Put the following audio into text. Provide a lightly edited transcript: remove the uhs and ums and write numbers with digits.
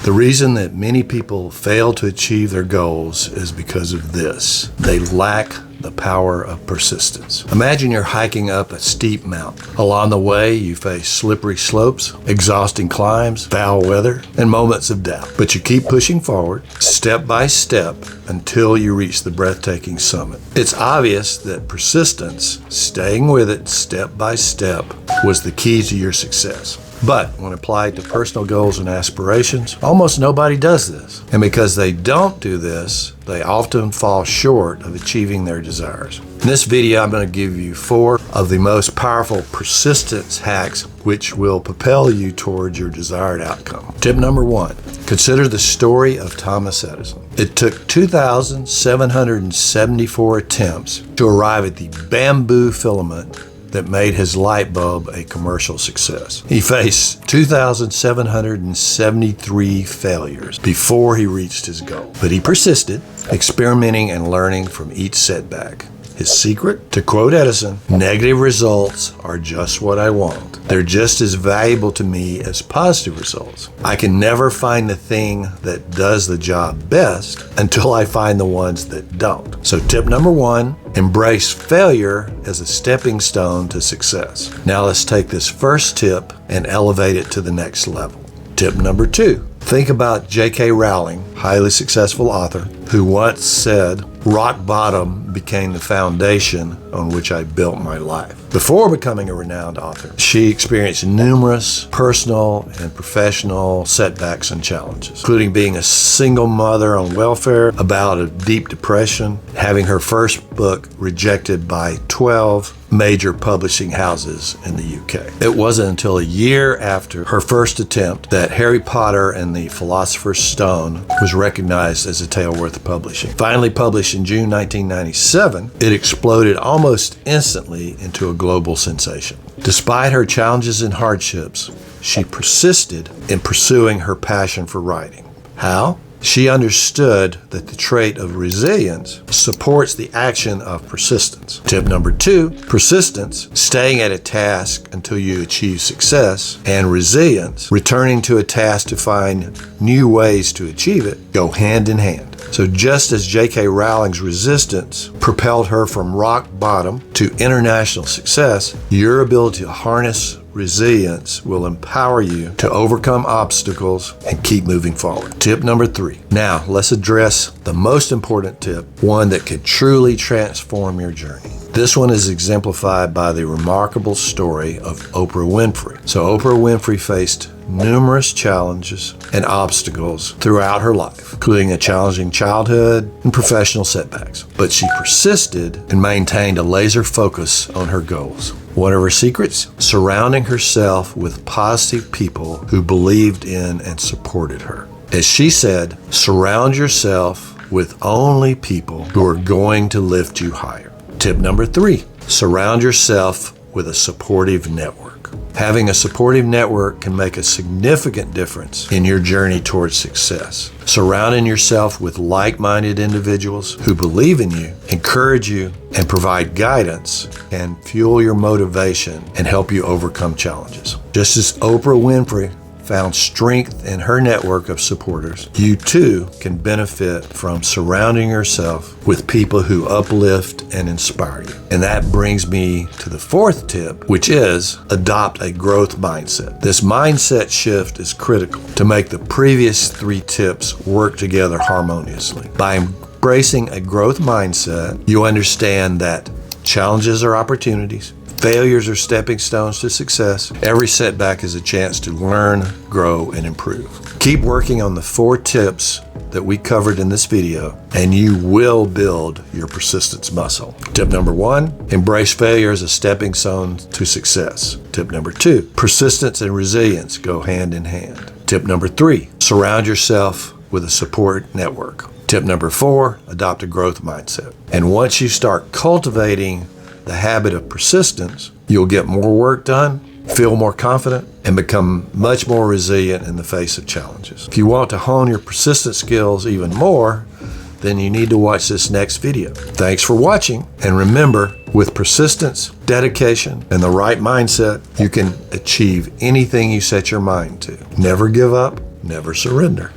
The reason that many people fail to achieve their goals is because of this. They lack the power of persistence. Imagine you're hiking up a steep mountain. Along the way, you face slippery slopes, exhausting climbs, foul weather, and moments of doubt. But you keep pushing forward, step by step, until you reach the breathtaking summit. It's obvious that persistence, staying with it step by step, was the key to your success. But when applied to personal goals and aspirations, almost nobody does this. And because they don't do this, they often fall short of achieving their desires. In this video, I'm going to give you 4 of the most powerful persistence hacks which will propel you towards your desired outcome. Tip number 1, consider the story of Thomas Edison. It took 2,774 attempts to arrive at the bamboo filament that made his light bulb a commercial success. He faced 2,773 failures before he reached his goal. But he persisted, experimenting and learning from each setback. His secret? To quote Edison, "Negative results are just what I want. They're just as valuable to me as positive results. I can never find the thing that does the job best until I find the ones that don't." So tip number 1, embrace failure as a stepping stone to success. Now let's take this first tip and elevate it to the next level. Tip number 2, think about J.K. Rowling, highly successful author, who once said, "Rock bottom became the foundation on which I built my life." Before becoming a renowned author, she experienced numerous personal and professional setbacks and challenges, including being a single mother on welfare, a bout of deep depression, having her first book rejected by 12 major publishing houses in the UK. It wasn't until a year after her first attempt that Harry Potter and the Philosopher's Stone was recognized as a tale worth publishing. Finally published in June 1997, it exploded almost instantly into a global sensation. Despite her challenges and hardships, she persisted in pursuing her passion for writing. How? She understood that the trait of resilience supports the action of persistence. Tip number 2, persistence, staying at a task until you achieve success, and resilience, returning to a task to find new ways to achieve it, go hand in hand. So just as J.K. Rowling's resistance propelled her from rock bottom to international success, your ability to harness resilience will empower you to overcome obstacles and keep moving forward. Tip number 3. Now, let's address the most important tip, one that could truly transform your journey. This one is exemplified by the remarkable story of Oprah Winfrey. So Oprah Winfrey faced numerous challenges and obstacles throughout her life, including a challenging childhood and professional setbacks. But she persisted and maintained a laser focus on her goals. One of her secrets? Surrounding herself with positive people who believed in and supported her. As she said, surround yourself with only people who are going to lift you higher. Tip number 3, surround yourself with a supportive network. Having a supportive network can make a significant difference in your journey towards success. Surrounding yourself with like-minded individuals who believe in you, encourage you, and provide guidance can fuel your motivation and help you overcome challenges. Just as Oprah Winfrey found strength in her network of supporters, you too can benefit from surrounding yourself with people who uplift and inspire you. And that brings me to the 4th tip, which is adopt a growth mindset. This mindset shift is critical to make the previous 3 tips work together harmoniously. By embracing a growth mindset, you understand that challenges are opportunities, failures are stepping stones to success. Every setback is a chance to learn, grow, and improve. Keep working on the 4 tips that we covered in this video, and you will build your persistence muscle. Tip number 1, embrace failure as a stepping stone to success. Tip number 2, persistence and resilience go hand in hand. Tip number 3, surround yourself with a support network. Tip number 4, adopt a growth mindset. And once you start cultivating the habit of persistence, you'll get more work done, feel more confident, and become much more resilient in the face of challenges. If you want to hone your persistence skills even more, then you need to watch this next video. Thanks for watching, and remember, with persistence, dedication, and the right mindset, you can achieve anything you set your mind to. Never give up, never surrender.